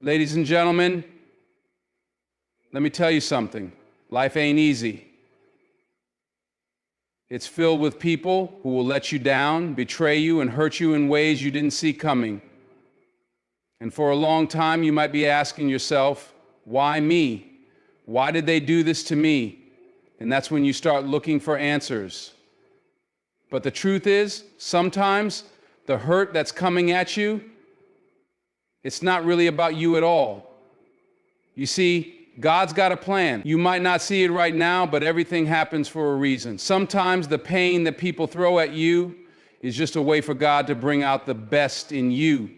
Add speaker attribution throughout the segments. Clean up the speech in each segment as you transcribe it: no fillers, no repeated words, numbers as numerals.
Speaker 1: Ladies and gentlemen, let me tell you something. Life ain't easy. It's filled with people who will let you down, betray you, and hurt you in ways you didn't see coming. And for a long time, you might be asking yourself, why me? Why did they do this to me? And that's when you start looking for answers. But the truth is, sometimes the hurt that's coming at you, it's not really about you at all. You see, God's got a plan. You might not see it right now, but everything happens for a reason. Sometimes the pain that people throw at you is just a way for God to bring out the best in you.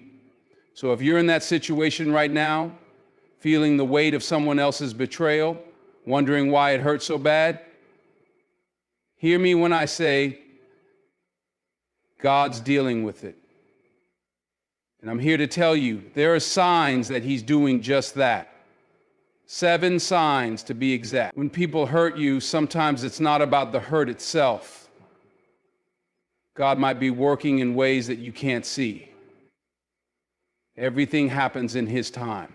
Speaker 1: So if you're in that situation right now, feeling the weight of someone else's betrayal, wondering why it hurt so bad, hear me when I say, God's dealing with it. And I'm here to tell you, there are signs that He's doing just that. 7 signs to be exact. When people hurt you, sometimes it's not about the hurt itself. God might be working in ways that you can't see. Everything happens in His time.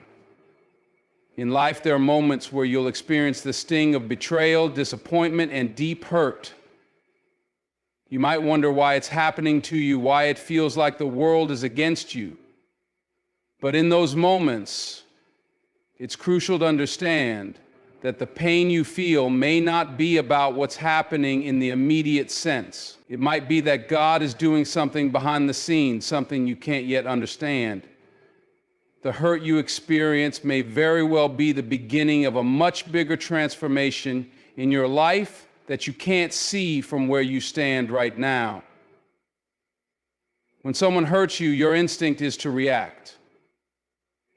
Speaker 1: In life, there are moments where you'll experience the sting of betrayal, disappointment, and deep hurt. You might wonder why it's happening to you, why it feels like the world is against you. But in those moments, it's crucial to understand that the pain you feel may not be about what's happening in the immediate sense. It might be that God is doing something behind the scenes, something you can't yet understand. The hurt you experience may very well be the beginning of a much bigger transformation in your life that you can't see from where you stand right now. When someone hurts you, your instinct is to react.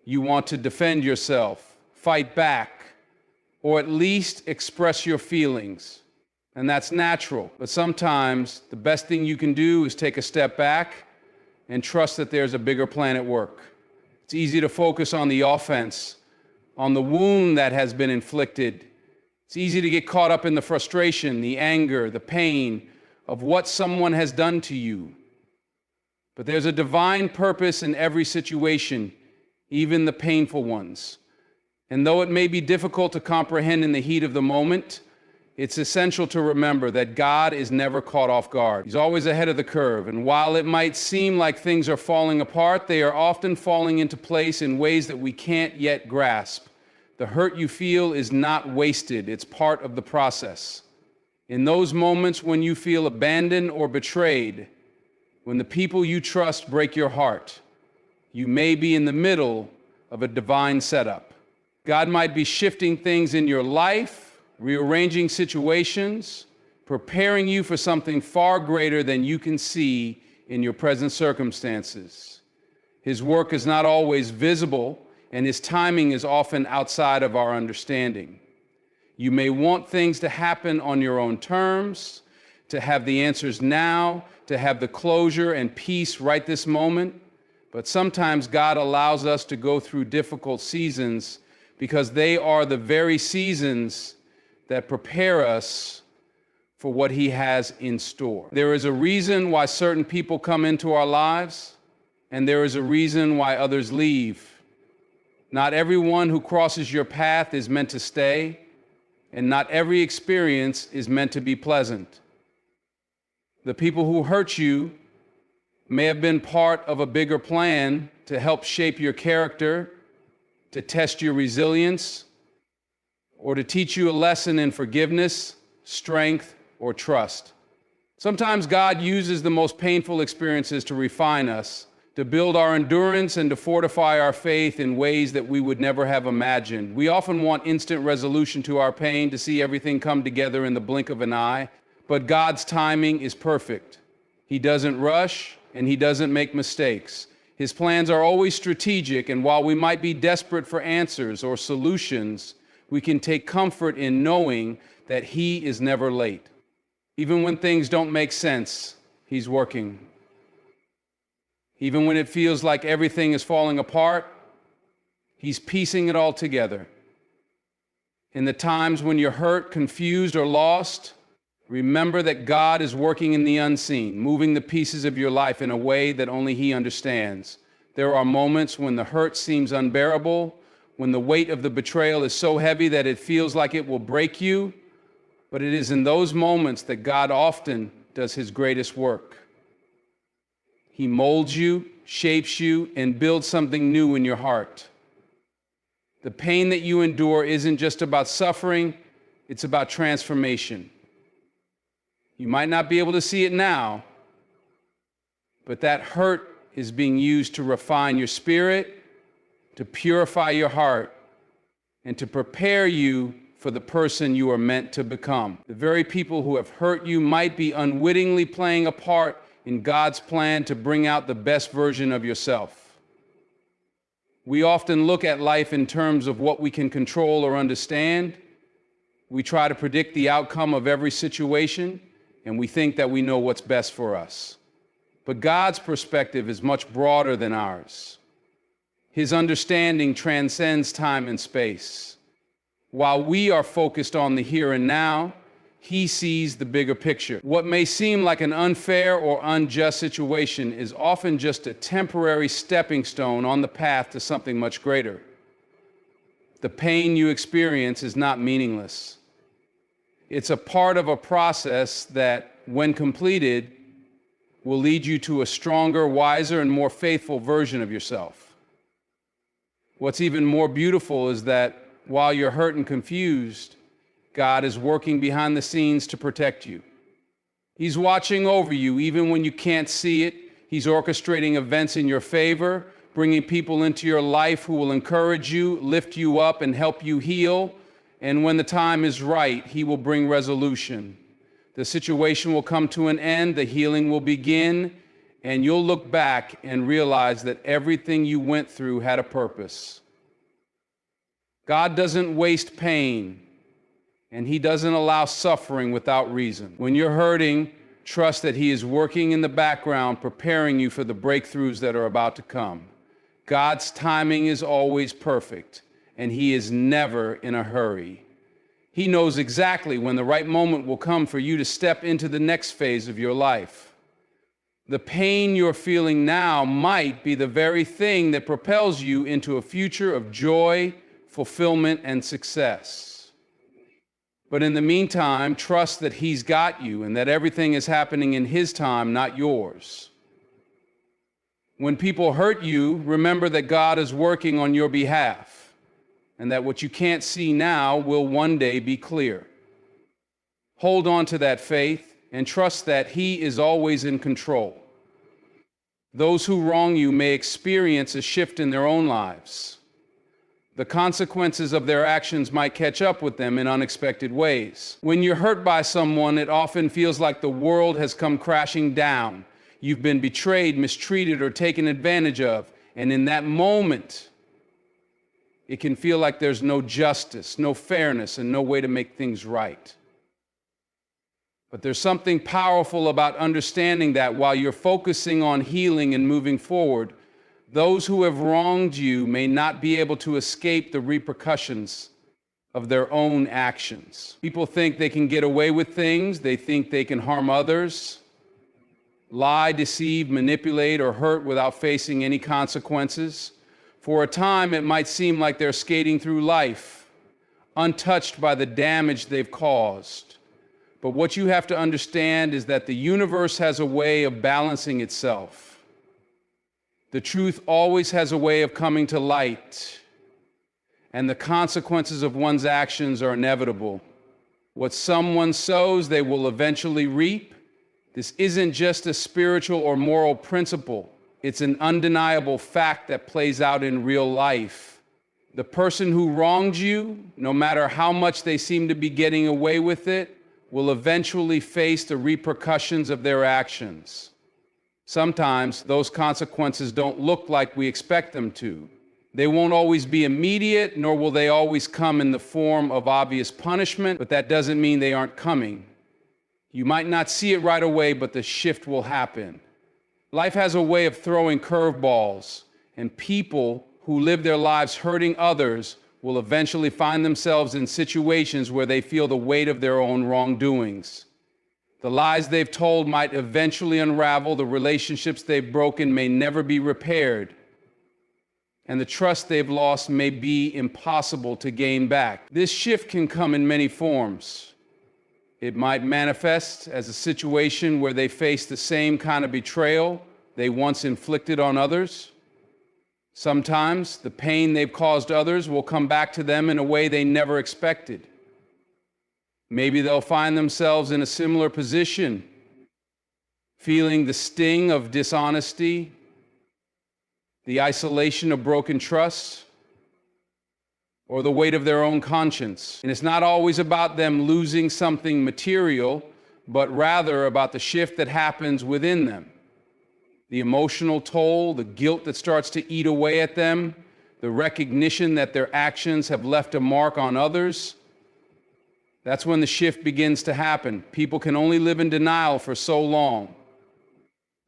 Speaker 1: You want to defend yourself, fight back, or at least express your feelings. And that's natural. But sometimes the best thing you can do is take a step back and trust that there's a bigger plan at work. It's easy to focus on the offense, on the wound that has been inflicted. It's easy to get caught up in the frustration, the anger, the pain of what someone has done to you. But there's a divine purpose in every situation, even the painful ones. And though it may be difficult to comprehend in the heat of the moment, it's essential to remember that God is never caught off guard. He's always ahead of the curve. And while it might seem like things are falling apart, they are often falling into place in ways that we can't yet grasp. The hurt you feel is not wasted. It's part of the process. In those moments when you feel abandoned or betrayed, when the people you trust break your heart, you may be in the middle of a divine setup. God might be shifting things in your life, rearranging situations, preparing you for something far greater than you can see in your present circumstances. His work is not always visible, and His timing is often outside of our understanding. You may want things to happen on your own terms, to have the answers now, to have the closure and peace right this moment. But sometimes God allows us to go through difficult seasons because they are the very seasons that prepare us for what He has in store. There is a reason why certain people come into our lives, and there is a reason why others leave. Not everyone who crosses your path is meant to stay, and not every experience is meant to be pleasant. The people who hurt you may have been part of a bigger plan to help shape your character, to test your resilience, or to teach you a lesson in forgiveness, strength, or trust. Sometimes God uses the most painful experiences to refine us, to build our endurance and to fortify our faith in ways that we would never have imagined. We often want instant resolution to our pain, to see everything come together in the blink of an eye, but God's timing is perfect. He doesn't rush, and He doesn't make mistakes. His plans are always strategic, and while we might be desperate for answers or solutions, we can take comfort in knowing that He is never late. Even when things don't make sense, He's working. Even when it feels like everything is falling apart, He's piecing it all together. In the times when you're hurt, confused, or lost, remember that God is working in the unseen, moving the pieces of your life in a way that only He understands. There are moments when the hurt seems unbearable, when the weight of the betrayal is so heavy that it feels like it will break you. But it is in those moments that God often does his greatest work. He molds you, shapes you, and builds something new in your heart. The pain that you endure isn't just about suffering, it's about transformation. You might not be able to see it now, but that hurt is being used to refine your spirit, to purify your heart, and to prepare you for the person you are meant to become. The very people who have hurt you might be unwittingly playing a part in God's plan to bring out the best version of yourself. We often look at life in terms of what we can control or understand. We try to predict the outcome of every situation, and we think that we know what's best for us. But God's perspective is much broader than ours. His understanding transcends time and space. While we are focused on the here and now, he sees the bigger picture. What may seem like an unfair or unjust situation is often just a temporary stepping stone on the path to something much greater. The pain you experience is not meaningless. It's a part of a process that, when completed, will lead you to a stronger, wiser, and more faithful version of yourself. What's even more beautiful is that while you're hurt and confused, God is working behind the scenes to protect you. He's watching over you even when you can't see it. He's orchestrating events in your favor, bringing people into your life who will encourage you, lift you up, and help you heal. And when the time is right, he will bring resolution. The situation will come to an end, the healing will begin, and you'll look back and realize that everything you went through had a purpose. God doesn't waste pain, and he doesn't allow suffering without reason. When you're hurting, trust that he is working in the background, preparing you for the breakthroughs that are about to come. God's timing is always perfect, and he is never in a hurry. He knows exactly when the right moment will come for you to step into the next phase of your life. The pain you're feeling now might be the very thing that propels you into a future of joy, fulfillment, and success. But in the meantime, trust that he's got you and that everything is happening in his time, not yours. When people hurt you, remember that God is working on your behalf and that what you can't see now will one day be clear. Hold on to that faith and trust that he is always in control. Those who wrong you may experience a shift in their own lives. The consequences of their actions might catch up with them in unexpected ways. When you're hurt by someone, it often feels like the world has come crashing down. You've been betrayed, mistreated, or taken advantage of. And in that moment, it can feel like there's no justice, no fairness, and no way to make things right. But there's something powerful about understanding that while you're focusing on healing and moving forward, those who have wronged you may not be able to escape the repercussions of their own actions. People think they can get away with things. They think they can harm others, lie, deceive, manipulate, or hurt without facing any consequences. For a time, it might seem like they're skating through life, untouched by the damage they've caused. But what you have to understand is that the universe has a way of balancing itself. The truth always has a way of coming to light, and the consequences of one's actions are inevitable. What someone sows, they will eventually reap. This isn't just a spiritual or moral principle. It's an undeniable fact that plays out in real life. The person who wronged you, no matter how much they seem to be getting away with it, will eventually face the repercussions of their actions. Sometimes those consequences don't look like we expect them to. They won't always be immediate, nor will they always come in the form of obvious punishment, but that doesn't mean they aren't coming. You might not see it right away, but the shift will happen. Life has a way of throwing curveballs, and people who live their lives hurting others will eventually find themselves in situations where they feel the weight of their own wrongdoings. The lies they've told might eventually unravel. The relationships they've broken may never be repaired. and the trust they've lost may be impossible to gain back. This shift can come in many forms. It might manifest as a situation where they face the same kind of betrayal they once inflicted on others. Sometimes the pain they've caused others will come back to them in a way they never expected. Maybe they'll find themselves in a similar position, feeling the sting of dishonesty, the isolation of broken trust, or the weight of their own conscience. And it's not always about them losing something material, but rather about the shift that happens within them. The emotional toll, the guilt that starts to eat away at them, the recognition that their actions have left a mark on others. That's when the shift begins to happen. People can only live in denial for so long.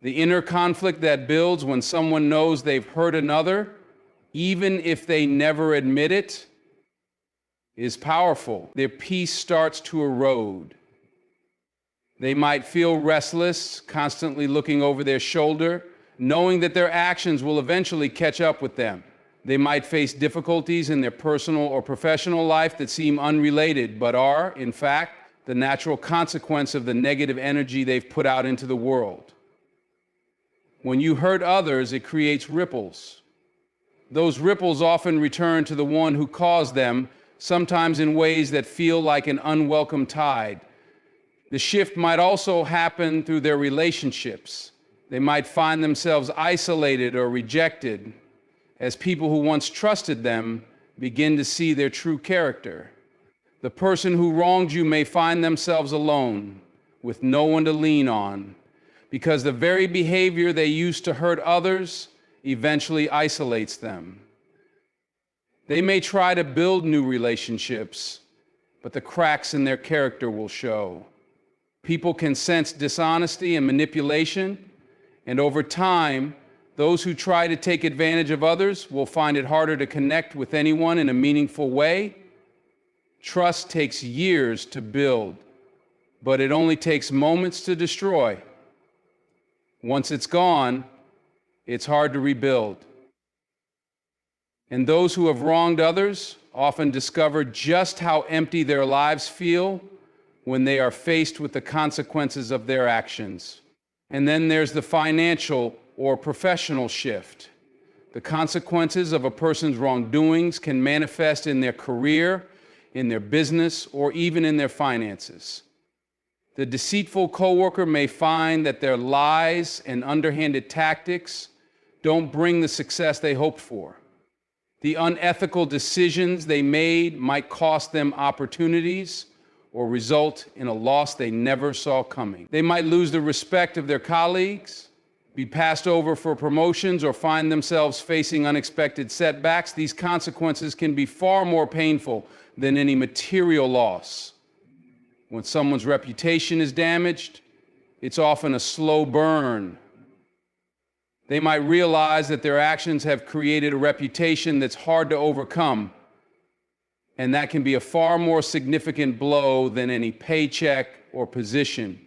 Speaker 1: The inner conflict that builds when someone knows they've hurt another, even if they never admit it, is powerful. Their peace starts to erode. They might feel restless, constantly looking over their shoulder, knowing that their actions will eventually catch up with them. They might face difficulties in their personal or professional life that seem unrelated, but are, in fact, the natural consequence of the negative energy they've put out into the world. When you hurt others, it creates ripples. Those ripples often return to the one who caused them, sometimes in ways that feel like an unwelcome tide. The shift might also happen through their relationships. They might find themselves isolated or rejected as people who once trusted them begin to see their true character. The person who wronged you may find themselves alone with no one to lean on because the very behavior they used to hurt others eventually isolates them. They may try to build new relationships, but the cracks in their character will show. People can sense dishonesty and manipulation, and over time, those who try to take advantage of others will find it harder to connect with anyone in a meaningful way. Trust takes years to build, but it only takes moments to destroy. Once it's gone, it's hard to rebuild. And those who have wronged others often discover just how empty their lives feel when they are faced with the consequences of their actions. And then there's the financial or professional shift. The consequences of a person's wrongdoings can manifest in their career, in their business, or even in their finances. The deceitful coworker may find that their lies and underhanded tactics don't bring the success they hoped for. The unethical decisions they made might cost them opportunities or result in a loss they never saw coming. They might lose the respect of their colleagues, be passed over for promotions, or find themselves facing unexpected setbacks. These consequences can be far more painful than any material loss. When someone's reputation is damaged, it's often a slow burn. They might realize that their actions have created a reputation that's hard to overcome, and that can be a far more significant blow than any paycheck or position.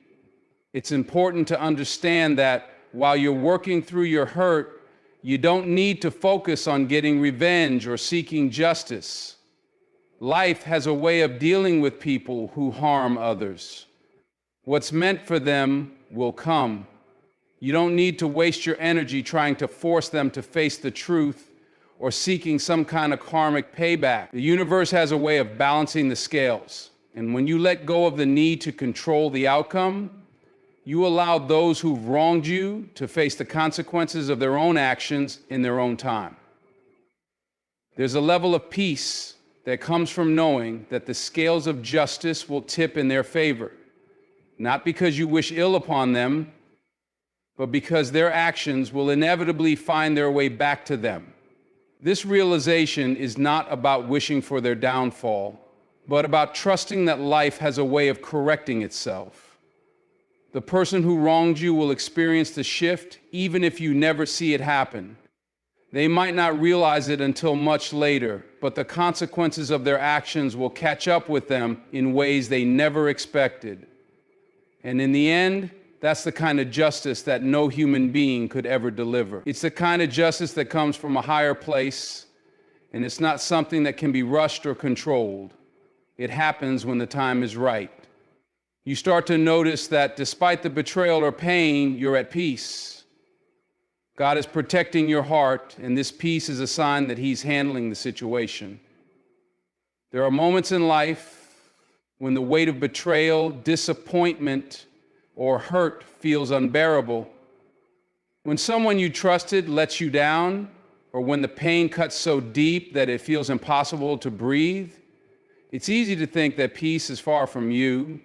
Speaker 1: It's important to understand that while you're working through your hurt, you don't need to focus on getting revenge or seeking justice. Life has a way of dealing with people who harm others. What's meant for them will come. You don't need to waste your energy trying to force them to face the truth or seeking some kind of karmic payback. The universe has a way of balancing the scales. And when you let go of the need to control the outcome, you allow those who've wronged you to face the consequences of their own actions in their own time. There's a level of peace that comes from knowing that the scales of justice will tip in their favor, not because you wish ill upon them, but because their actions will inevitably find their way back to them. This realization is not about wishing for their downfall, but about trusting that life has a way of correcting itself. The person who wronged you will experience the shift even if you never see it happen. They might not realize it until much later, but the consequences of their actions will catch up with them in ways they never expected. And in the end, That's the kind of justice that no human being could ever deliver. It's the kind of justice that comes from a higher place, and it's not something that can be rushed or controlled. It happens when the time is right. You start to notice that despite the betrayal or pain, you're at peace. God is protecting your heart, and this peace is a sign that He's handling the situation. There are moments in life when the weight of betrayal, disappointment, or hurt feels unbearable. When someone you trusted lets you down, or when the pain cuts so deep that it feels impossible to breathe, it's easy to think that peace is far from you.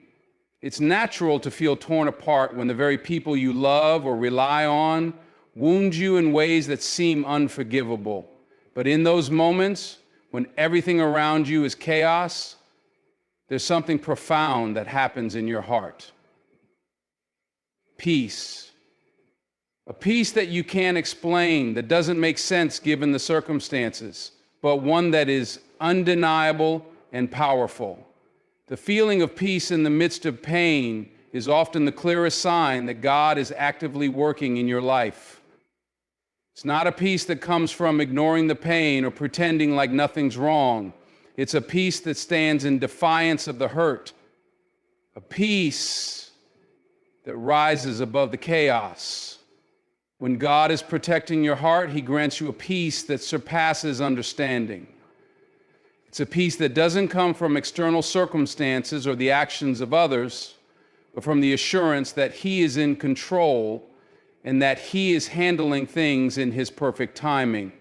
Speaker 1: It's natural to feel torn apart when the very people you love or rely on wound you in ways that seem unforgivable. But in those moments, when everything around you is chaos, there's something profound that happens in your heart. Peace. A peace that you can't explain, that doesn't make sense given the circumstances, but one that is undeniable and powerful. The feeling of peace in the midst of pain is often the clearest sign that God is actively working in your life. It's not a peace that comes from ignoring the pain or pretending like nothing's wrong. It's a peace that stands in defiance of the hurt, a peace that rises above the chaos. When God is protecting your heart, He grants you a peace that surpasses understanding. It's a peace that doesn't come from external circumstances or the actions of others, but from the assurance that He is in control and that He is handling things in His perfect timing.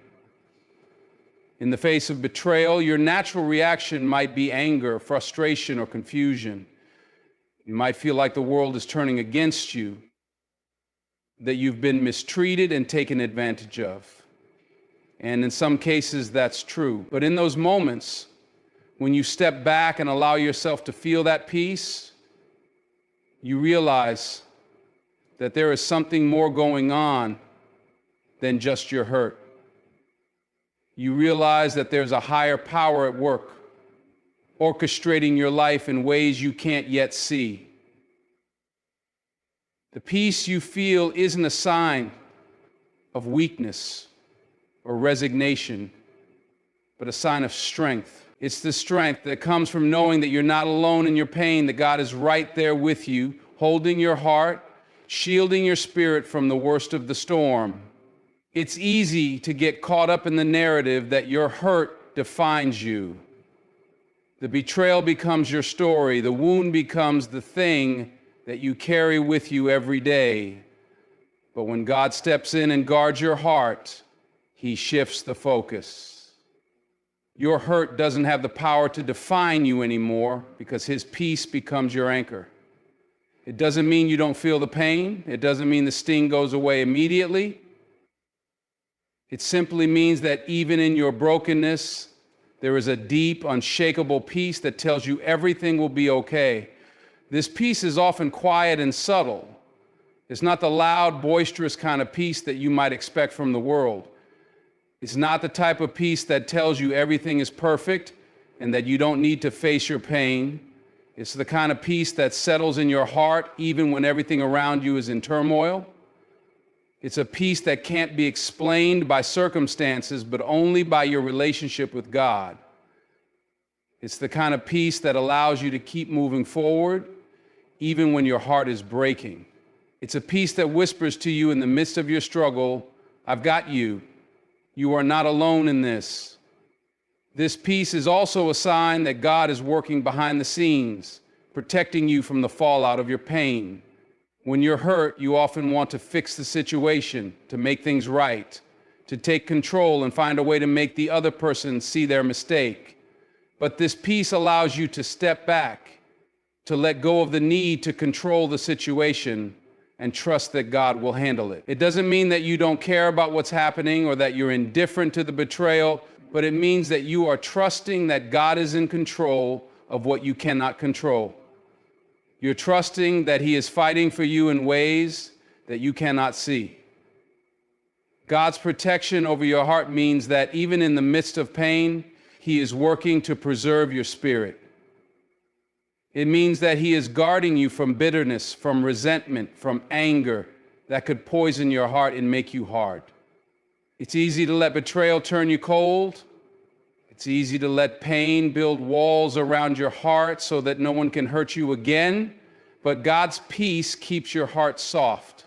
Speaker 1: In the face of betrayal, your natural reaction might be anger, frustration, or confusion. You might feel like the world is turning against you, that you've been mistreated and taken advantage of. And in some cases, that's true. But in those moments, when you step back and allow yourself to feel that peace, you realize that there is something more going on than just your hurt. You realize that there's a higher power at work, orchestrating your life in ways you can't yet see. The peace you feel isn't a sign of weakness or resignation, but a sign of strength. It's the strength that comes from knowing that you're not alone in your pain, that God is right there with you, holding your heart, shielding your spirit from the worst of the storm. It's easy to get caught up in the narrative that your hurt defines you. The betrayal becomes your story. The wound becomes the thing that you carry with you every day. But when God steps in and guards your heart, He shifts the focus. Your hurt doesn't have the power to define you anymore because His peace becomes your anchor. It doesn't mean you don't feel the pain. It doesn't mean the sting goes away immediately. It simply means that even in your brokenness, there is a deep, unshakable peace that tells you everything will be okay. This peace is often quiet and subtle. It's not the loud, boisterous kind of peace that you might expect from the world. It's not the type of peace that tells you everything is perfect and that you don't need to face your pain. It's the kind of peace that settles in your heart even when everything around you is in turmoil. It's a peace that can't be explained by circumstances, but only by your relationship with God. It's the kind of peace that allows you to keep moving forward even when your heart is breaking. It's a peace that whispers to you in the midst of your struggle, I've got you. You are not alone in this. This peace is also a sign that God is working behind the scenes, protecting you from the fallout of your pain. When you're hurt, you often want to fix the situation, to make things right, to take control and find a way to make the other person see their mistake. But this peace allows you to step back, to let go of the need to control the situation and trust that God will handle it. It doesn't mean that you don't care about what's happening or that you're indifferent to the betrayal, but it means that you are trusting that God is in control of what you cannot control. You're trusting that He is fighting for you in ways that you cannot see. God's protection over your heart means that even in the midst of pain, He is working to preserve your spirit. It means that he is guarding you from bitterness, from resentment, from anger that could poison your heart and make you hard. It's easy to let betrayal turn you cold. It's easy to let pain build walls around your heart so that no one can hurt you again. But God's peace keeps your heart soft.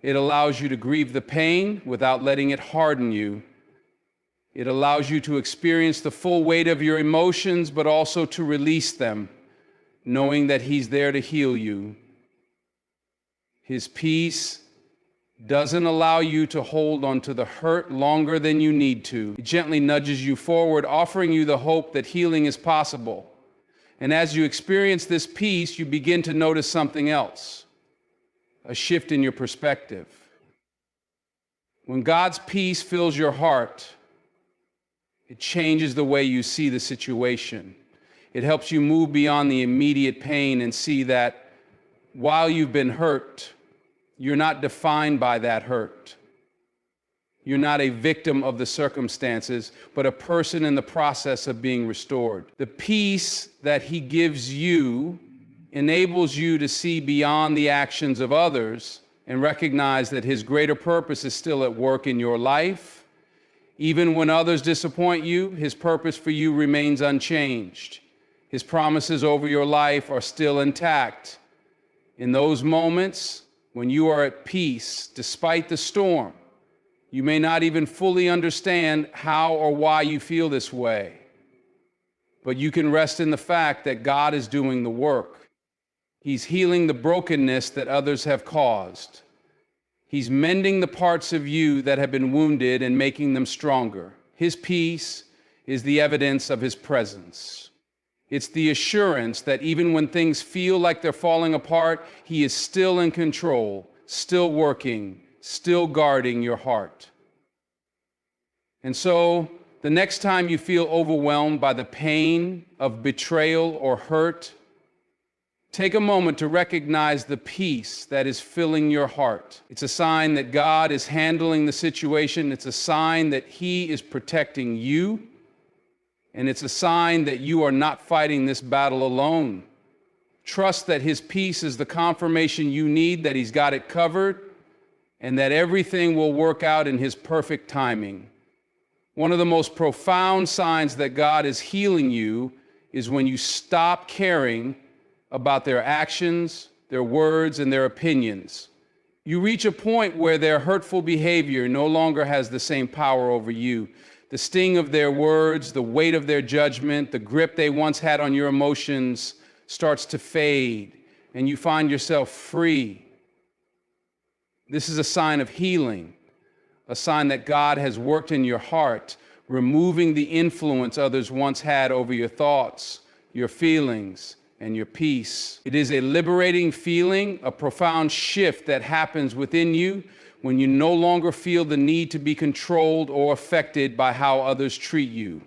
Speaker 1: It allows you to grieve the pain without letting it harden you. It allows you to experience the full weight of your emotions, but also to release them, knowing that he's there to heal you. His peace doesn't allow you to hold on to the hurt longer than you need to. It gently nudges you forward, offering you the hope that healing is possible. And as you experience this peace, you begin to notice something else, a shift in your perspective. When God's peace fills your heart, it changes the way you see the situation. It helps you move beyond the immediate pain and see that while you've been hurt, you're not defined by that hurt. You're not a victim of the circumstances, but a person in the process of being restored. The peace that he gives you enables you to see beyond the actions of others and recognize that his greater purpose is still at work in your life. Even when others disappoint you, his purpose for you remains unchanged. His promises over your life are still intact. In those moments when you are at peace, despite the storm, you may not even fully understand how or why you feel this way, but you can rest in the fact that God is doing the work. He's healing the brokenness that others have caused. He's mending the parts of you that have been wounded and making them stronger. His peace is the evidence of his presence. It's the assurance that even when things feel like they're falling apart, he is still in control, still working, still guarding your heart. And so, the next time you feel overwhelmed by the pain of betrayal or hurt, take a moment to recognize the peace that is filling your heart. It's a sign that God is handling the situation. It's a sign that he is protecting you. And it's a sign that you are not fighting this battle alone. Trust that his peace is the confirmation you need that he's got it covered and that everything will work out in his perfect timing. One of the most profound signs that God is healing you is when you stop caring about their actions, their words, and their opinions. You reach a point where their hurtful behavior no longer has the same power over you. The sting of their words, the weight of their judgment, the grip they once had on your emotions starts to fade, and you find yourself free. This is a sign of healing, a sign that God has worked in your heart, removing the influence others once had over your thoughts, your feelings, and your peace. It is a liberating feeling, a profound shift that happens within you when you no longer feel the need to be controlled or affected by how others treat you.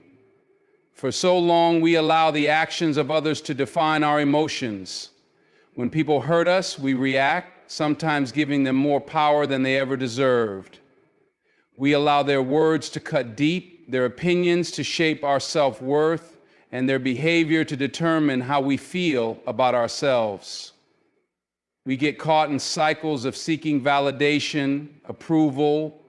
Speaker 1: For so long, we allow the actions of others to define our emotions. When people hurt us, we react, sometimes giving them more power than they ever deserved. We allow their words to cut deep, their opinions to shape our self-worth, and their behavior to determine how we feel about ourselves. We get caught in cycles of seeking validation, approval,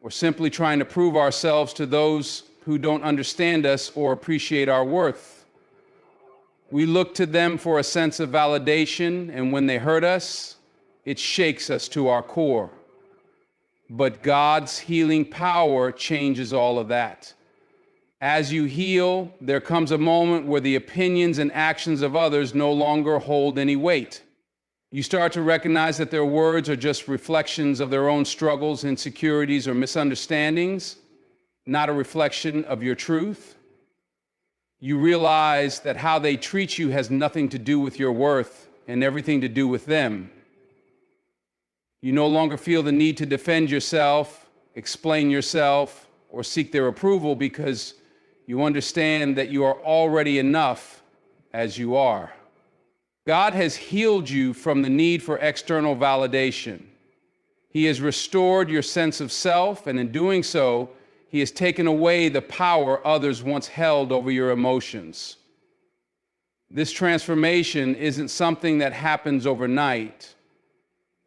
Speaker 1: or simply trying to prove ourselves to those who don't understand us or appreciate our worth. We look to them for a sense of validation, and when they hurt us, it shakes us to our core. But God's healing power changes all of that. As you heal, there comes a moment where the opinions and actions of others no longer hold any weight. You start to recognize that their words are just reflections of their own struggles, insecurities, or misunderstandings, not a reflection of your truth. You realize that how they treat you has nothing to do with your worth and everything to do with them. You no longer feel the need to defend yourself, explain yourself, or seek their approval because you understand that you are already enough as you are. God has healed you from the need for external validation. He has restored your sense of self, and in doing so, he has taken away the power others once held over your emotions. This transformation isn't something that happens overnight,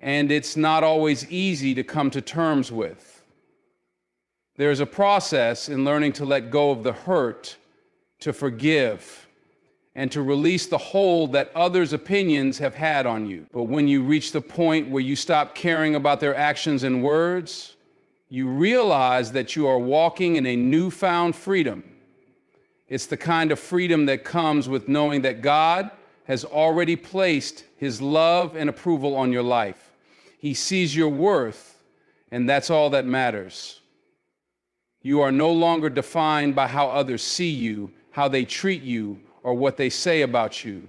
Speaker 1: and it's not always easy to come to terms with. There's a process in learning to let go of the hurt, to forgive, and to release the hold that others' opinions have had on you. But when you reach the point where you stop caring about their actions and words, you realize that you are walking in a newfound freedom. It's the kind of freedom that comes with knowing that God has already placed His love and approval on your life. He sees your worth, and that's all that matters. You are no longer defined by how others see you, how they treat you, or what they say about you.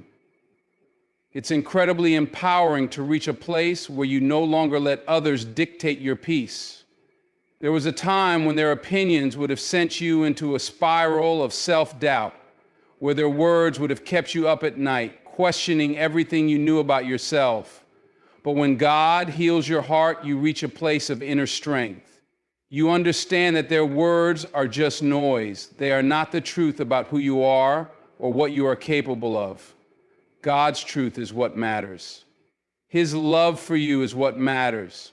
Speaker 1: It's incredibly empowering to reach a place where you no longer let others dictate your peace. There was a time when their opinions would have sent you into a spiral of self-doubt, where their words would have kept you up at night, questioning everything you knew about yourself. But when God heals your heart, you reach a place of inner strength. You understand that their words are just noise. They are not the truth about who you are or what you are capable of. God's truth is what matters. His love for you is what matters.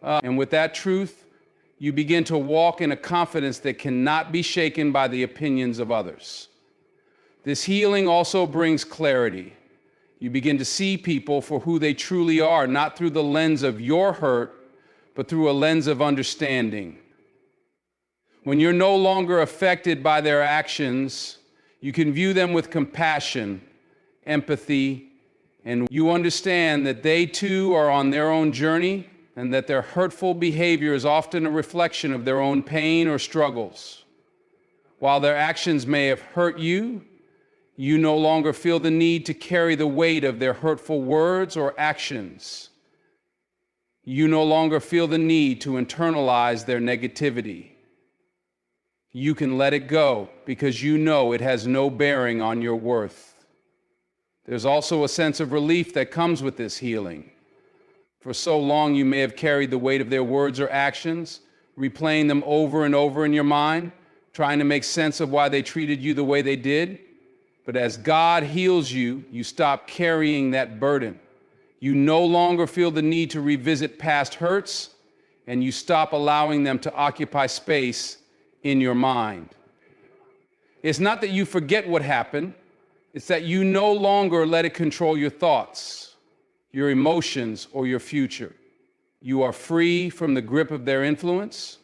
Speaker 1: And with that truth, you begin to walk in a confidence that cannot be shaken by the opinions of others. This healing also brings clarity. You begin to see people for who they truly are, not through the lens of your hurt, but through a lens of understanding. When you're no longer affected by their actions, you can view them with compassion, empathy, and you understand that they too are on their own journey, and that their hurtful behavior is often a reflection of their own pain or struggles. While their actions may have hurt you, you no longer feel the need to carry the weight of their hurtful words or actions. You no longer feel the need to internalize their negativity. You can let it go because you know it has no bearing on your worth. There's also a sense of relief that comes with this healing. For so long, you may have carried the weight of their words or actions, replaying them over and over in your mind, trying to make sense of why they treated you the way they did. But as God heals you, you stop carrying that burden. You no longer feel the need to revisit past hurts, and you stop allowing them to occupy space in your mind. It's not that you forget what happened, it's that you no longer let it control your thoughts, your emotions, or your future. You are free from the grip of their influence.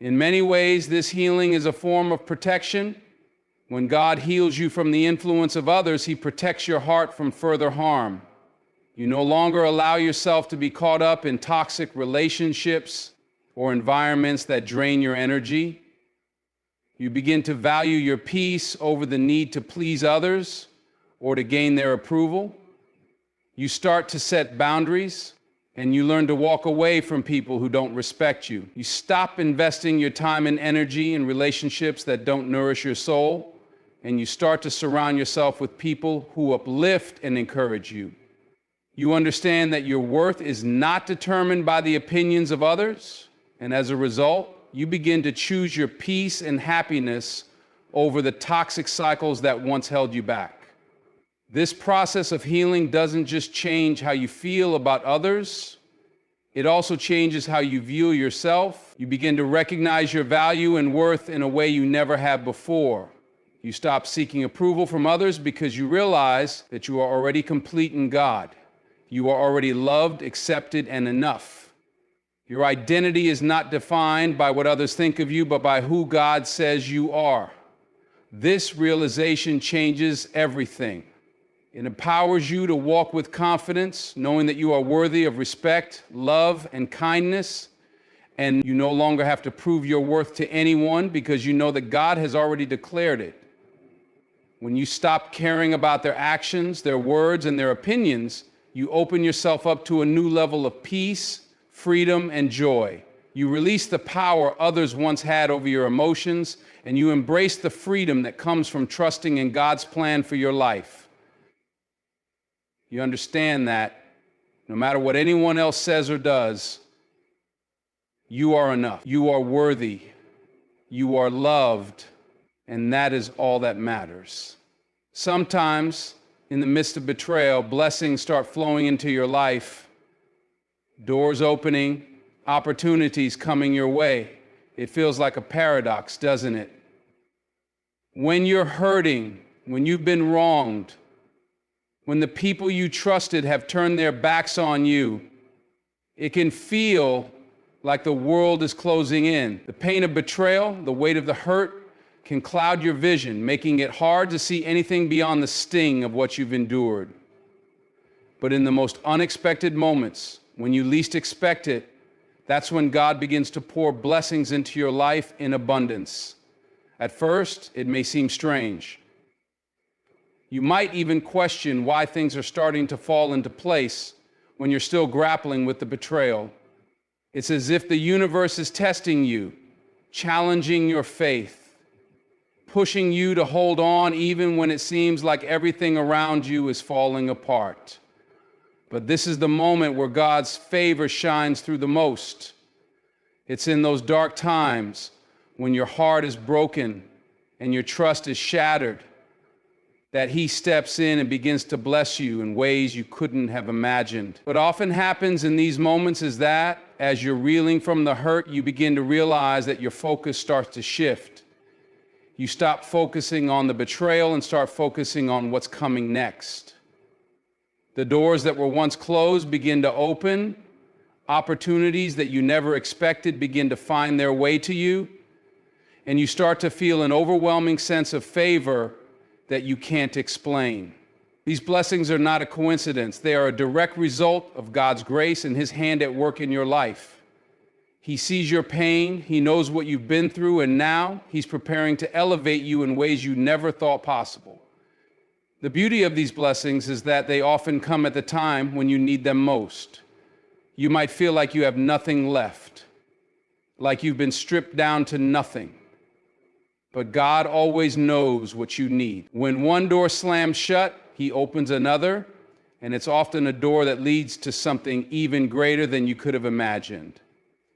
Speaker 1: In many ways, this healing is a form of protection. When God heals you from the influence of others, He protects your heart from further harm. You no longer allow yourself to be caught up in toxic relationships or environments that drain your energy. You begin to value your peace over the need to please others or to gain their approval. You start to set boundaries, and you learn to walk away from people who don't respect you. You stop investing your time and energy in relationships that don't nourish your soul, and you start to surround yourself with people who uplift and encourage you. You understand that your worth is not determined by the opinions of others, and as a result, you begin to choose your peace and happiness over the toxic cycles that once held you back. This process of healing doesn't just change how you feel about others, it also changes how you view yourself. You begin to recognize your value and worth in a way you never have before. You stop seeking approval from others because you realize that you are already complete in God. You are already loved, accepted, and enough. Your identity is not defined by what others think of you, but by who God says you are. This realization changes everything. It empowers you to walk with confidence, knowing that you are worthy of respect, love, and kindness, and you no longer have to prove your worth to anyone because you know that God has already declared it. When you stop caring about their actions, their words, and their opinions, you open yourself up to a new level of peace, freedom, and joy. You release the power others once had over your emotions, and you embrace the freedom that comes from trusting in God's plan for your life. You understand that no matter what anyone else says or does, you are enough. You are worthy. You are loved. And that is all that matters. Sometimes, in the midst of betrayal, blessings start flowing into your life, doors opening, opportunities coming your way. It feels like a paradox, doesn't it? When you're hurting, when you've been wronged, when the people you trusted have turned their backs on you, it can feel like the world is closing in. The pain of betrayal, the weight of the hurt, can cloud your vision, making it hard to see anything beyond the sting of what you've endured. But in the most unexpected moments, when you least expect it, that's when God begins to pour blessings into your life in abundance. At first, it may seem strange. You might even question why things are starting to fall into place when you're still grappling with the betrayal. It's as if the universe is testing you, challenging your faith, pushing you to hold on even when it seems like everything around you is falling apart. But this is the moment where God's favor shines through the most. It's in those dark times when your heart is broken and your trust is shattered that He steps in and begins to bless you in ways you couldn't have imagined. What often happens in these moments is that as you're reeling from the hurt, you begin to realize that your focus starts to shift. You stop focusing on the betrayal and start focusing on what's coming next. The doors that were once closed begin to open. Opportunities that you never expected begin to find their way to you. And you start to feel an overwhelming sense of favor that you can't explain. These blessings are not a coincidence. They are a direct result of God's grace and His hand at work in your life. He sees your pain, He knows what you've been through, and now He's preparing to elevate you in ways you never thought possible. The beauty of these blessings is that they often come at the time when you need them most. You might feel like you have nothing left, like you've been stripped down to nothing. But God always knows what you need. When one door slams shut, He opens another, and it's often a door that leads to something even greater than you could have imagined.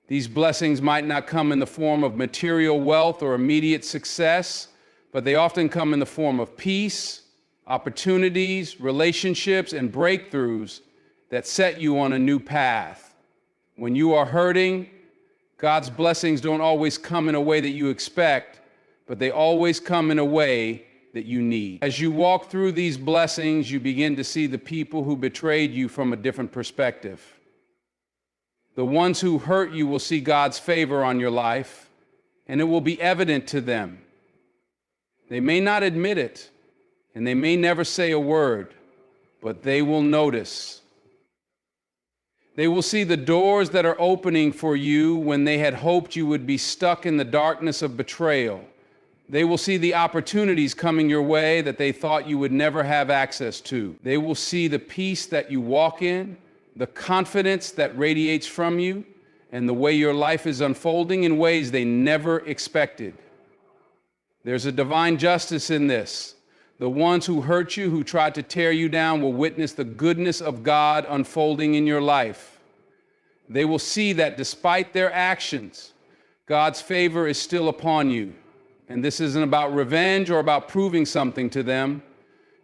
Speaker 1: These blessings might not come in the form of material wealth or immediate success, but they often come in the form of peace, opportunities, relationships, and breakthroughs that set you on a new path. When you are hurting, God's blessings don't always come in a way that you expect, but they always come in a way that you need. As you walk through these blessings, you begin to see the people who betrayed you from a different perspective. The ones who hurt you will see God's favor on your life, and it will be evident to them. They may not admit it, and they may never say a word, but they will notice. They will see the doors that are opening for you when they had hoped you would be stuck in the darkness of betrayal. They will see the opportunities coming your way that they thought you would never have access to. They will see the peace that you walk in, the confidence that radiates from you, and the way your life is unfolding in ways they never expected. There's a divine justice in this. The ones who hurt you, who tried to tear you down, will witness the goodness of God unfolding in your life. They will see that despite their actions, God's favor is still upon you. And this isn't about revenge or about proving something to them.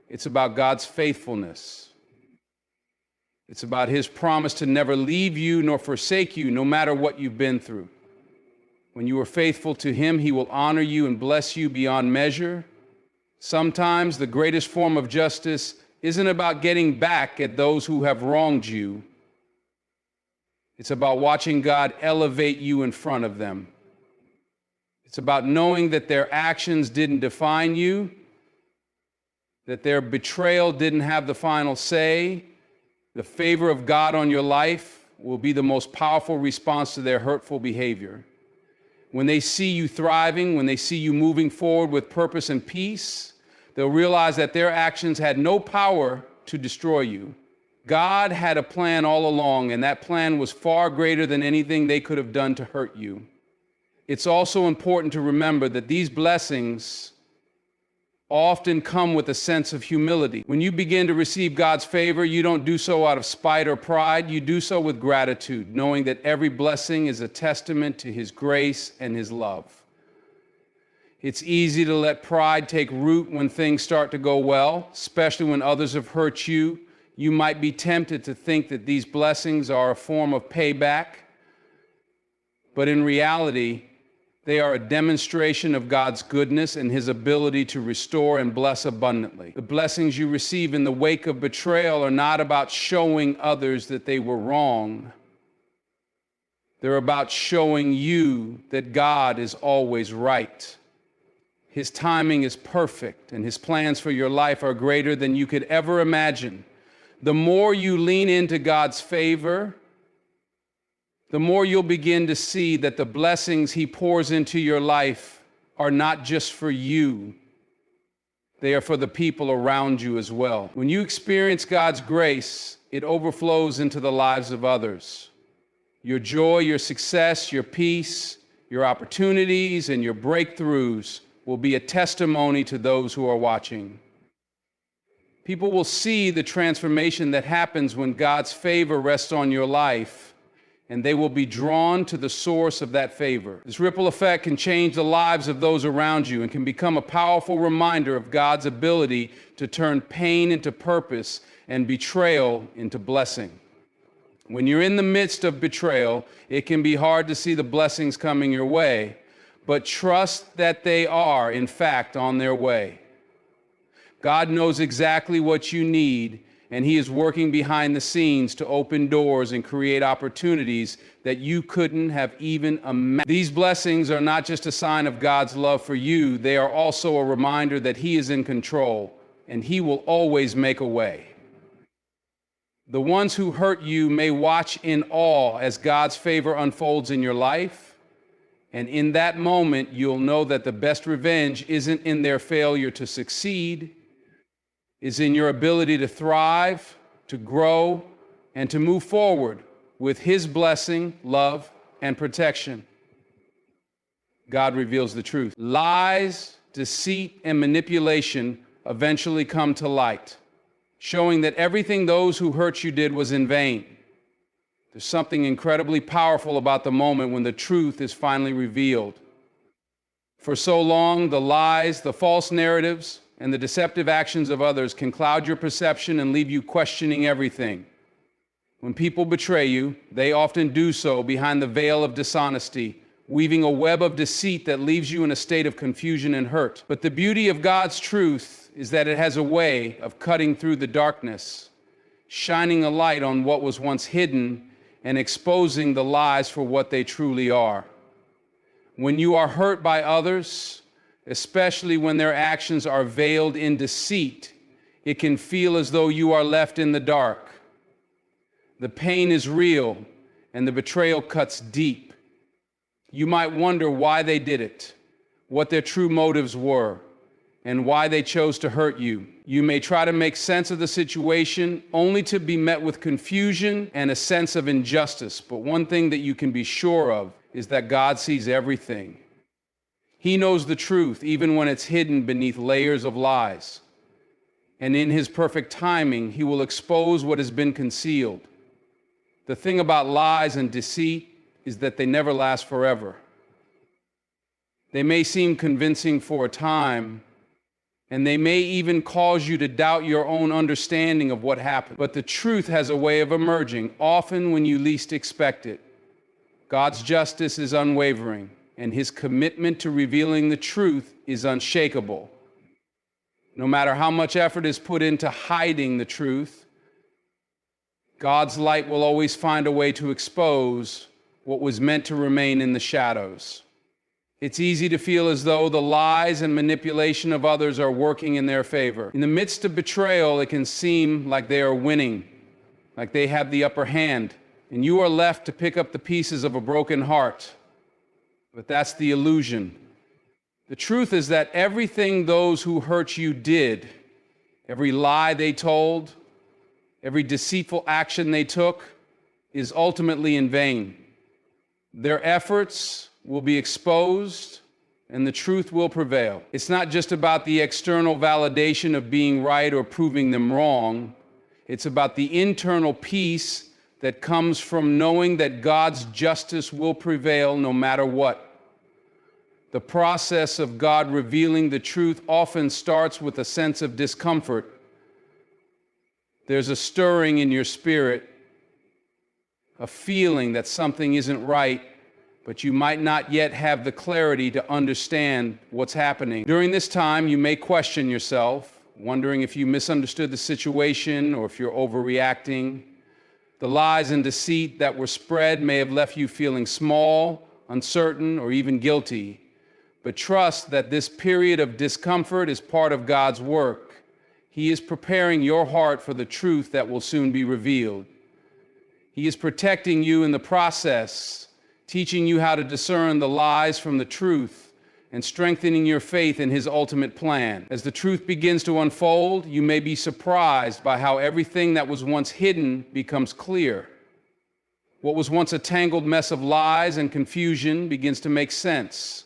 Speaker 1: It's about God's faithfulness. It's about His promise to never leave you nor forsake you, no matter what you've been through. When you are faithful to Him, He will honor you and bless you beyond measure. Sometimes the greatest form of justice isn't about getting back at those who have wronged you. It's about watching God elevate you in front of them. It's about knowing that their actions didn't define you, that their betrayal didn't have the final say. The favor of God on your life will be the most powerful response to their hurtful behavior. When they see you thriving, when they see you moving forward with purpose and peace, they'll realize that their actions had no power to destroy you. God had a plan all along, and that plan was far greater than anything they could have done to hurt you. It's also important to remember that these blessings often come with a sense of humility. When you begin to receive God's favor, you don't do so out of spite or pride. You do so with gratitude, knowing that every blessing is a testament to His grace and His love. It's easy to let pride take root when things start to go well, especially when others have hurt you. You might be tempted to think that these blessings are a form of payback, but in reality, they are a demonstration of God's goodness and His ability to restore and bless abundantly. The blessings you receive in the wake of betrayal are not about showing others that they were wrong. They're about showing you that God is always right. His timing is perfect, and His plans for your life are greater than you could ever imagine. The more you lean into God's favor, the more you'll begin to see that the blessings He pours into your life are not just for you, they are for the people around you as well. When you experience God's grace, it overflows into the lives of others. Your joy, your success, your peace, your opportunities, and your breakthroughs will be a testimony to those who are watching. People will see the transformation that happens when God's favor rests on your life, and they will be drawn to the source of that favor. This ripple effect can change the lives of those around you and can become a powerful reminder of God's ability to turn pain into purpose and betrayal into blessing. When you're in the midst of betrayal, it can be hard to see the blessings coming your way, but trust that they are, in fact, on their way. God knows exactly what you need, and He is working behind the scenes to open doors and create opportunities that you couldn't have even imagined. These blessings are not just a sign of God's love for you, they are also a reminder that He is in control, and He will always make a way. The ones who hurt you may watch in awe as God's favor unfolds in your life, and in that moment, you'll know that the best revenge isn't in their failure to succeed, is in your ability to thrive, to grow, and to move forward with His blessing, love, and protection. God reveals the truth. Lies, deceit, and manipulation eventually come to light, showing that everything those who hurt you did was in vain. There's something incredibly powerful about the moment when the truth is finally revealed. For so long, the lies, the false narratives, and the deceptive actions of others can cloud your perception and leave you questioning everything. When people betray you, they often do so behind the veil of dishonesty, weaving a web of deceit that leaves you in a state of confusion and hurt. But the beauty of God's truth is that it has a way of cutting through the darkness, shining a light on what was once hidden, and exposing the lies for what they truly are. When you are hurt by others, especially when their actions are veiled in deceit, it can feel as though you are left in the dark. The pain is real, and the betrayal cuts deep. You might wonder why they did it, what their true motives were, and why they chose to hurt you. You may try to make sense of the situation only to be met with confusion and a sense of injustice. But one thing that you can be sure of is that God sees everything. He knows the truth, even when it's hidden beneath layers of lies. And in His perfect timing, He will expose what has been concealed. The thing about lies and deceit is that they never last forever. They may seem convincing for a time, and they may even cause you to doubt your own understanding of what happened. But the truth has a way of emerging, often when you least expect it. God's justice is unwavering, and His commitment to revealing the truth is unshakable. No matter how much effort is put into hiding the truth, God's light will always find a way to expose what was meant to remain in the shadows. It's easy to feel as though the lies and manipulation of others are working in their favor. In the midst of betrayal, it can seem like they are winning, like they have the upper hand, and you are left to pick up the pieces of a broken heart. But that's the illusion. The truth is that everything those who hurt you did, every lie they told, every deceitful action they took, is ultimately in vain. Their efforts will be exposed, and the truth will prevail. It's not just about the external validation of being right or proving them wrong. It's about the internal peace that comes from knowing that God's justice will prevail no matter what. The process of God revealing the truth often starts with a sense of discomfort. There's a stirring in your spirit, a feeling that something isn't right, but you might not yet have the clarity to understand what's happening. During this time, you may question yourself, wondering if you misunderstood the situation or if you're overreacting. The lies and deceit that were spread may have left you feeling small, uncertain, or even guilty. But trust that this period of discomfort is part of God's work. He is preparing your heart for the truth that will soon be revealed. He is protecting you in the process, teaching you how to discern the lies from the truth, and strengthening your faith in His ultimate plan. As the truth begins to unfold, you may be surprised by how everything that was once hidden becomes clear. What was once a tangled mess of lies and confusion begins to make sense.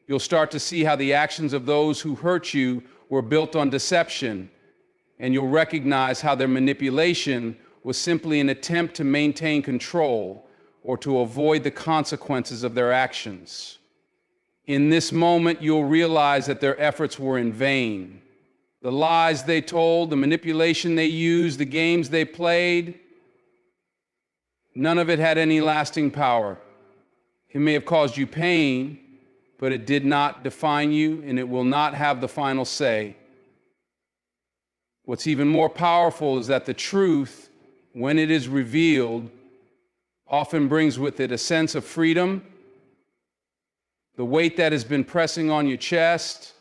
Speaker 1: You'll start to see how the actions of those who hurt you were built on deception, and you'll recognize how their manipulation was simply an attempt to maintain control or to avoid the consequences of their actions. In this moment, you'll realize that their efforts were in vain. The lies they told, the manipulation they used, the games they played, none of it had any lasting power. It may have caused you pain, but it did not define you, and it will not have the final say. What's even more powerful is that the truth, when it is revealed, often brings with it a sense of freedom. The weight that has been pressing on your chest,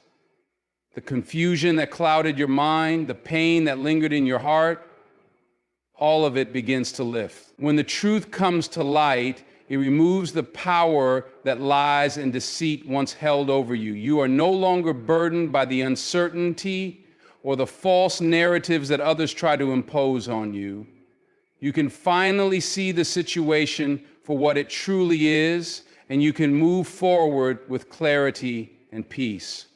Speaker 1: the confusion that clouded your mind, the pain that lingered in your heart, all of it begins to lift. When the truth comes to light, it removes the power that lies and deceit once held over you. You are no longer burdened by the uncertainty or the false narratives that others try to impose on you. You can finally see the situation for what it truly is, and you can move forward with clarity and peace.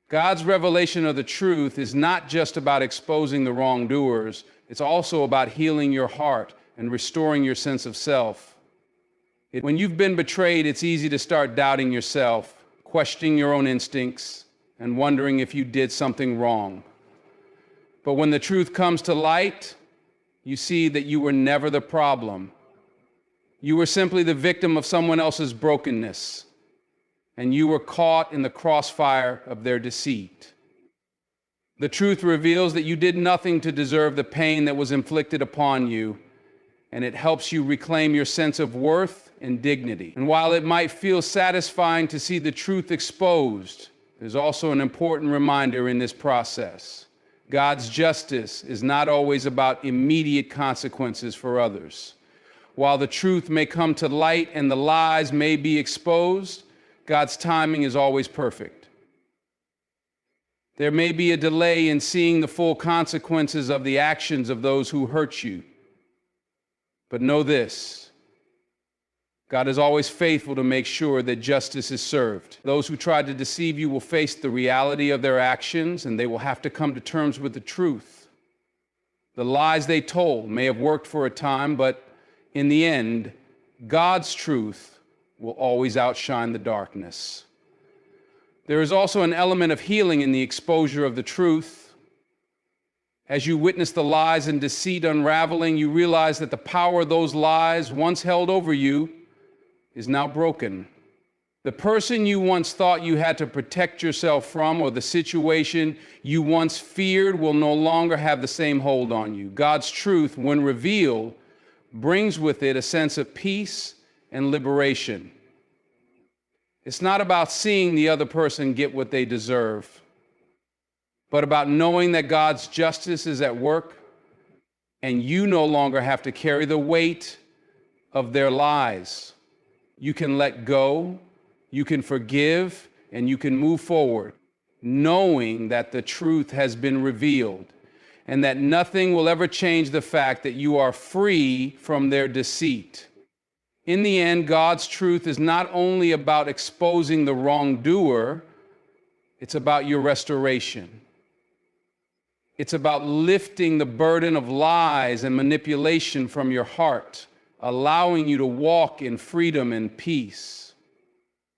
Speaker 1: God's revelation of the truth is not just about exposing the wrongdoers, it's also about healing your heart and restoring your sense of self. When you've been betrayed, it's easy to start doubting yourself, questioning your own instincts, and wondering if you did something wrong. But when the truth comes to light, you see that you were never the problem. You were simply the victim of someone else's brokenness, and you were caught in the crossfire of their deceit. The truth reveals that you did nothing to deserve the pain that was inflicted upon you, and it helps you reclaim your sense of worth and dignity. And while it might feel satisfying to see the truth exposed, there's also an important reminder in this process. God's justice is not always about immediate consequences for others. While the truth may come to light and the lies may be exposed, God's timing is always perfect. There may be a delay in seeing the full consequences of the actions of those who hurt you. But know this, God is always faithful to make sure that justice is served. Those who tried to deceive you will face the reality of their actions, and they will have to come to terms with the truth. The lies they told may have worked for a time, but in the end, God's truth will always outshine the darkness. There is also an element of healing in the exposure of the truth. As you witness the lies and deceit unraveling, you realize that the power those lies once held over you is now broken. The person you once thought you had to protect yourself from, or the situation you once feared, will no longer have the same hold on you. God's truth, when revealed, brings with it a sense of peace and liberation. It's not about seeing the other person get what they deserve, but about knowing that God's justice is at work, and you no longer have to carry the weight of their lies. You can let go, you can forgive, and you can move forward, knowing that the truth has been revealed and that nothing will ever change the fact that you are free from their deceit. In the end, God's truth is not only about exposing the wrongdoer, it's about your restoration. It's about lifting the burden of lies and manipulation from your heart, allowing you to walk in freedom and peace.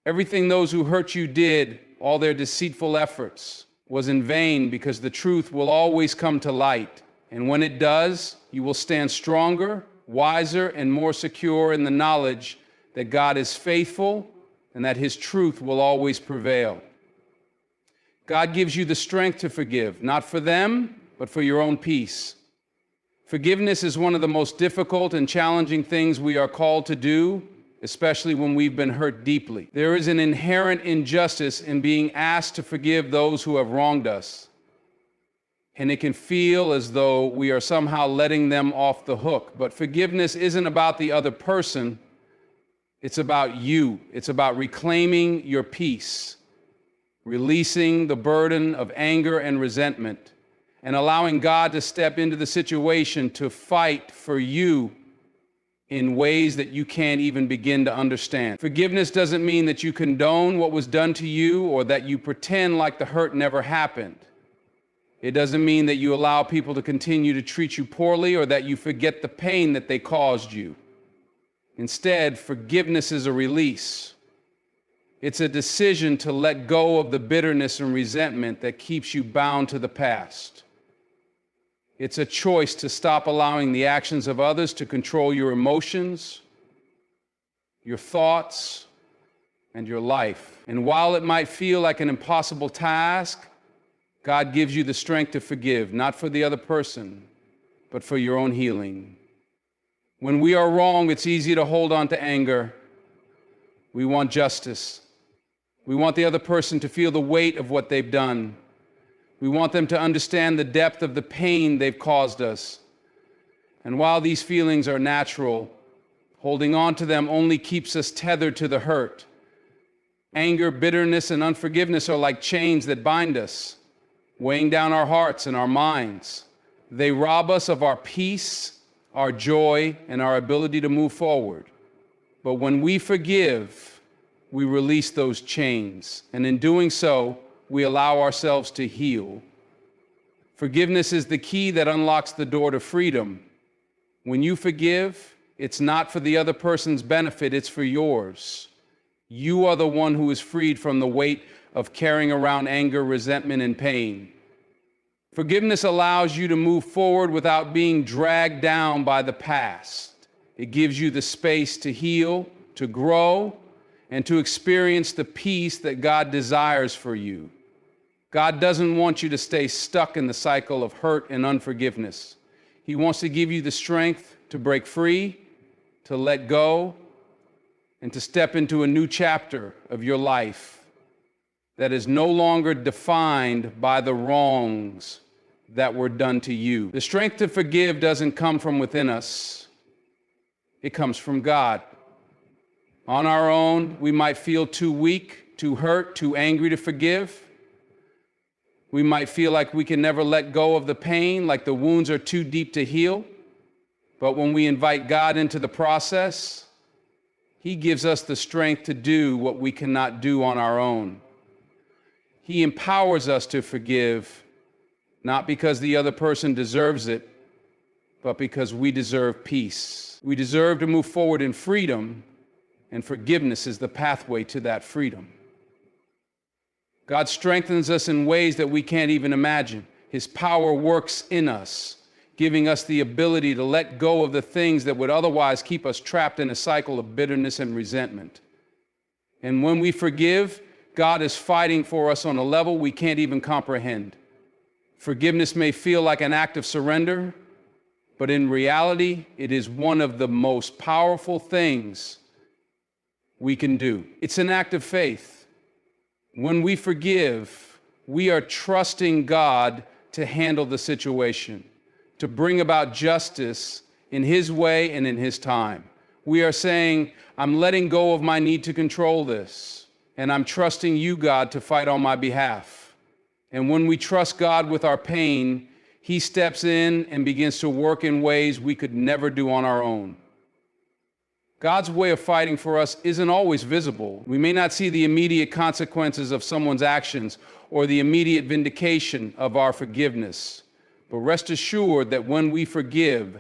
Speaker 1: Everything those who hurt you did, all their deceitful efforts, was in vain, because the truth will always come to light. And when it does, you will stand stronger, wiser, and more secure in the knowledge that God is faithful and that His truth will always prevail. God gives you the strength to forgive, not for them, but for your own peace. Forgiveness is one of the most difficult and challenging things we are called to do, especially when we've been hurt deeply. There is an inherent injustice in being asked to forgive those who have wronged us. And it can feel as though we are somehow letting them off the hook. But forgiveness isn't about the other person. It's about you. It's about reclaiming your peace, releasing the burden of anger and resentment, and allowing God to step into the situation to fight for you in ways that you can't even begin to understand. Forgiveness doesn't mean that you condone what was done to you or that you pretend like the hurt never happened. It doesn't mean that you allow people to continue to treat you poorly or that you forget the pain that they caused you. Instead, forgiveness is a release. It's a decision to let go of the bitterness and resentment that keeps you bound to the past. It's a choice to stop allowing the actions of others to control your emotions, your thoughts, and your life. And while it might feel like an impossible task, God gives you the strength to forgive, not for the other person, but for your own healing. When we are wrong, it's easy to hold on to anger. We want justice. We want the other person to feel the weight of what they've done. We want them to understand the depth of the pain they've caused us. And while these feelings are natural, holding on to them only keeps us tethered to the hurt. Anger, bitterness, and unforgiveness are like chains that bind us, weighing down our hearts and our minds. They rob us of our peace, our joy, and our ability to move forward. But when we forgive, we release those chains. And in doing so, we allow ourselves to heal. Forgiveness is the key that unlocks the door to freedom. When you forgive, it's not for the other person's benefit, it's for yours. You are the one who is freed from the weight of carrying around anger, resentment, and pain. Forgiveness allows you to move forward without being dragged down by the past. It gives you the space to heal, to grow, and to experience the peace that God desires for you. God doesn't want you to stay stuck in the cycle of hurt and unforgiveness. He wants to give you the strength to break free, to let go, and to step into a new chapter of your life that is no longer defined by the wrongs that were done to you. The strength to forgive doesn't come from within us. It comes from God. On our own, we might feel too weak, too hurt, too angry to forgive. We might feel like we can never let go of the pain, like the wounds are too deep to heal. But when we invite God into the process, He gives us the strength to do what we cannot do on our own. He empowers us to forgive, not because the other person deserves it, but because we deserve peace. We deserve to move forward in freedom, and forgiveness is the pathway to that freedom. God strengthens us in ways that we can't even imagine. His power works in us, giving us the ability to let go of the things that would otherwise keep us trapped in a cycle of bitterness and resentment. And when we forgive, God is fighting for us on a level we can't even comprehend. Forgiveness may feel like an act of surrender, but in reality, it is one of the most powerful things we can do. It's an act of faith. When we forgive, we are trusting God to handle the situation, to bring about justice in His way and in His time. We are saying, I'm letting go of my need to control this, and I'm trusting you, God, to fight on my behalf. And when we trust God with our pain, He steps in and begins to work in ways we could never do on our own. God's way of fighting for us isn't always visible. We may not see the immediate consequences of someone's actions or the immediate vindication of our forgiveness. But rest assured that when we forgive,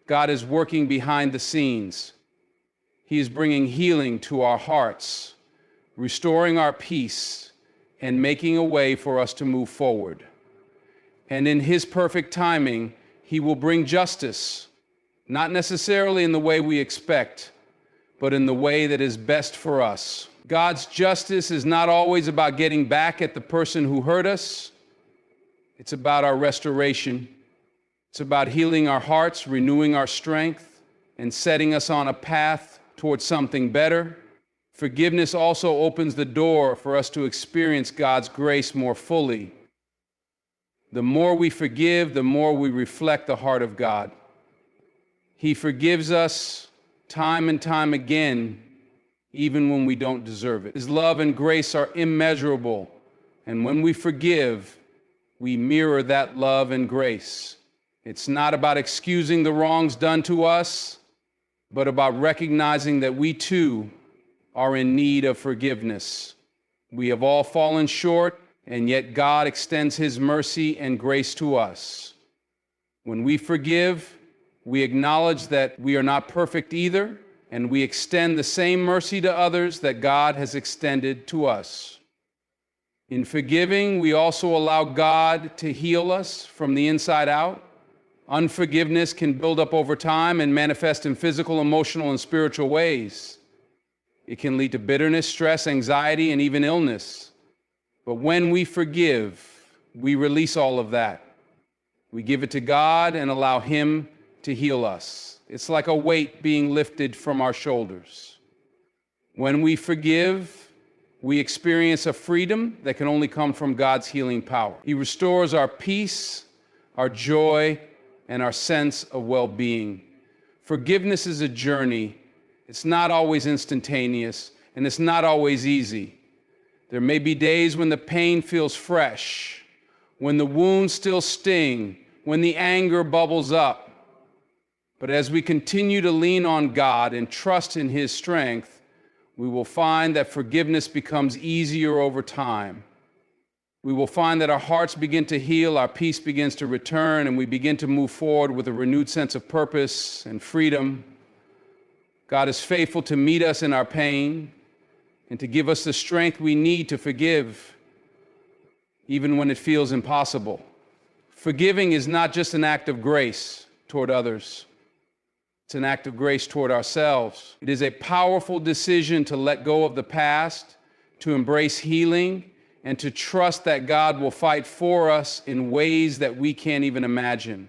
Speaker 1: God is working behind the scenes. He is bringing healing to our hearts, restoring our peace and making a way for us to move forward. And in His perfect timing, He will bring justice, not necessarily in the way we expect, but in the way that is best for us. God's justice is not always about getting back at the person who hurt us. It's about our restoration. It's about healing our hearts, renewing our strength, and setting us on a path towards something better. Forgiveness also opens the door for us to experience God's grace more fully. The more we forgive, the more we reflect the heart of God. He forgives us time and time again, even when we don't deserve it. His love and grace are immeasurable, and when we forgive, we mirror that love and grace. It's not about excusing the wrongs done to us, but about recognizing that we too are in need of forgiveness. We have all fallen short, and yet God extends His mercy and grace to us. When we forgive, we acknowledge that we are not perfect either, and we extend the same mercy to others that God has extended to us. In forgiving, we also allow God to heal us from the inside out. Unforgiveness can build up over time and manifest in physical, emotional, and spiritual ways. It can lead to bitterness, stress, anxiety, and even illness. But when we forgive, we release all of that. We give it to God and allow Him to heal us. It's like a weight being lifted from our shoulders. When we forgive, we experience a freedom that can only come from God's healing power. He restores our peace, our joy, and our sense of well-being. Forgiveness is a journey. It's not always instantaneous, and it's not always easy. There may be days when the pain feels fresh, when the wounds still sting, when the anger bubbles up. But as we continue to lean on God and trust in His strength, we will find that forgiveness becomes easier over time. We will find that our hearts begin to heal, our peace begins to return, and we begin to move forward with a renewed sense of purpose and freedom. God is faithful to meet us in our pain and to give us the strength we need to forgive, even when it feels impossible. Forgiving is not just an act of grace toward others. It's an act of grace toward ourselves. It is a powerful decision to let go of the past, to embrace healing, and to trust that God will fight for us in ways that we can't even imagine.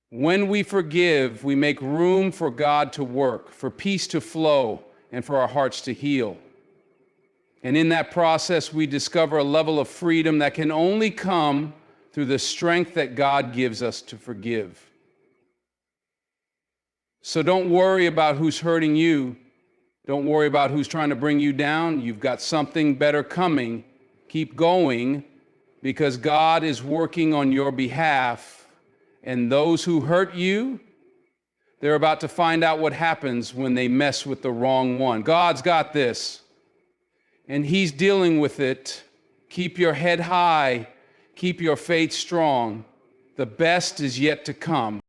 Speaker 1: When we forgive, we make room for God to work, for peace to flow, and for our hearts to heal. And in that process, we discover a level of freedom that can only come through the strength that God gives us to forgive. So don't worry about who's hurting you. Don't worry about who's trying to bring you down. You've got something better coming. Keep going, because God is working on your behalf. And those who hurt you, they're about to find out what happens when they mess with the wrong one. God's got this, and He's dealing with it. Keep your head high. Keep your faith strong. The best is yet to come.